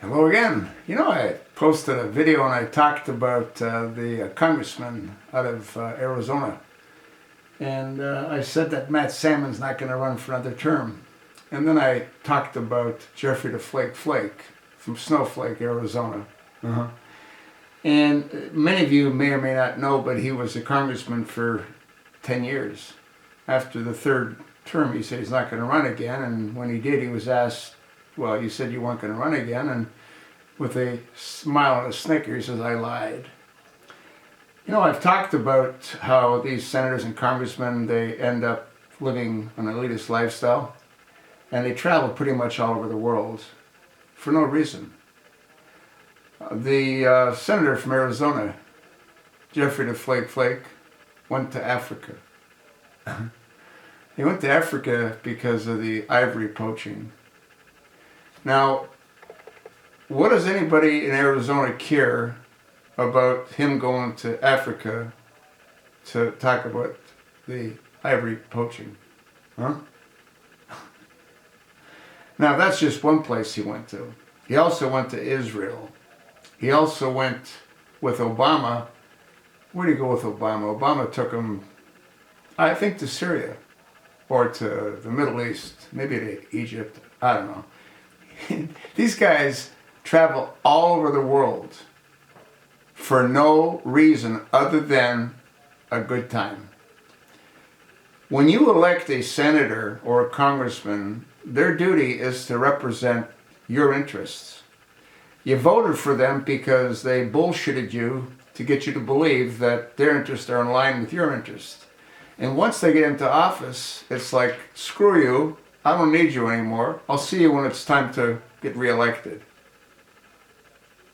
Hello again. I posted a video and I talked about the congressman out of Arizona. And I said that Matt Salmon's not going to run for another term. And then I talked about Jeffrey the Flake Flake from Snowflake, Arizona. And many of you may or may not know, but he was a congressman for 10 years. After the third term, he said he's not going to run again. And when he did, he was asked, well, you said you weren't going to run again. And with a smile and a snicker, he says, I lied. I've talked about how these senators and congressmen, they end up living an elitist lifestyle. And they travel pretty much all over the world for no reason. The senator from Arizona, Jeffrey the Flake Flake, went to Africa. He went to Africa because of the ivory poaching. Now, what does anybody in Arizona care about him going to Africa to talk about the ivory poaching? Now, that's just one place he went to. He also went to Israel. He also went with Obama. Where did he go with Obama? Obama took him, I think, to Syria or to the Middle East, maybe to Egypt. I don't know. These guys travel all over the world for no reason other than a good time. When you elect a senator or a congressman, their duty is to represent your interests. You voted for them because they bullshitted you to get you to believe that their interests are in line with your interests. And once they get into office, it's like, screw you, I don't need you anymore. I'll see you when it's time to get reelected.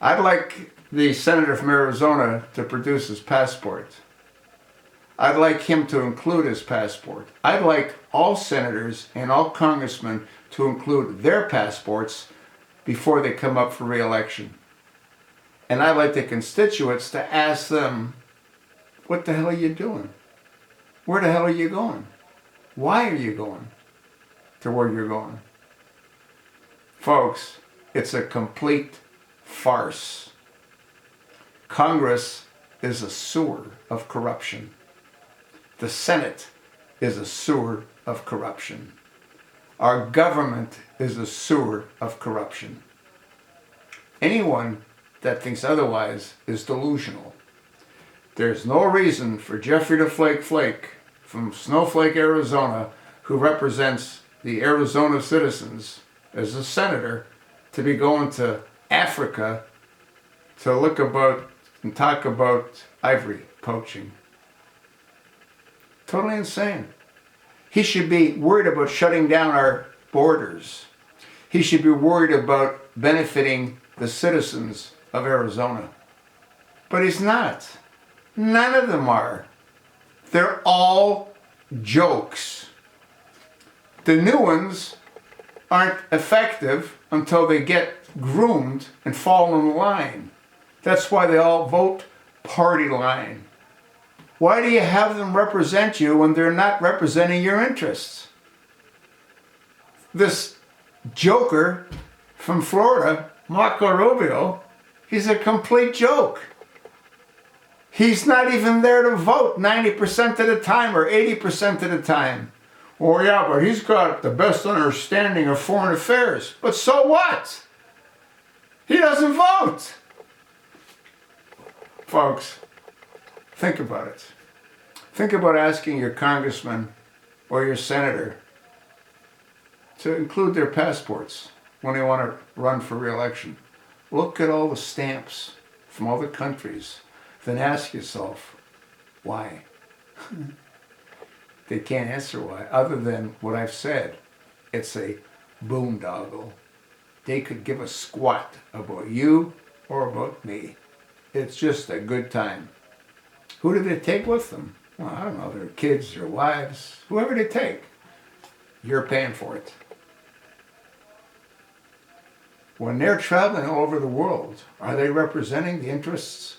I'd like the senator from Arizona to produce his passport. I'd like him to include his passport. I'd like all senators and all congressmen to include their passports before they come up for re-election. And I'd like the constituents to ask them, what the hell are you doing? Where the hell are you going? Why are you going to where you're going? Folks, it's a complete farce. Congress is a sewer of corruption. The Senate is a sewer of corruption. Our government is a sewer of corruption. Anyone that thinks otherwise is delusional. There's no reason for Jeffrey the Flake Flake from Snowflake, Arizona, who represents the Arizona citizens as a senator, to be going to Africa to look about and talk about ivory poaching. Totally insane. He should be worried about shutting down our borders. He should be worried about benefiting the citizens of Arizona. But he's not. None of them are. They're all jokes. The new ones aren't effective until they get groomed and fall in line. That's why they all vote party line. Why do you have them represent you when they're not representing your interests? This joker from Florida, Marco Rubio, he's a complete joke. He's not even there to vote 90% of the time or 80% of the time. Oh yeah, but he's got the best understanding of foreign affairs. But so what? He doesn't vote. Folks, think about it. Think about asking your congressman or your senator to include their passports when they want to run for re-election. Look at all the stamps from all the countries. Then ask yourself, why? They can't answer why, other than what I've said. It's a boondoggle. They could give a squat about you or about me. It's just a good time. Who do they take with them? Well, I don't know, their kids, their wives, whoever they take. You're paying for it. When they're traveling all over the world, are they representing the interests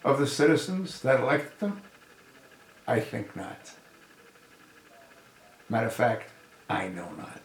of the citizens that elected them? I think not. Matter of fact, I know not.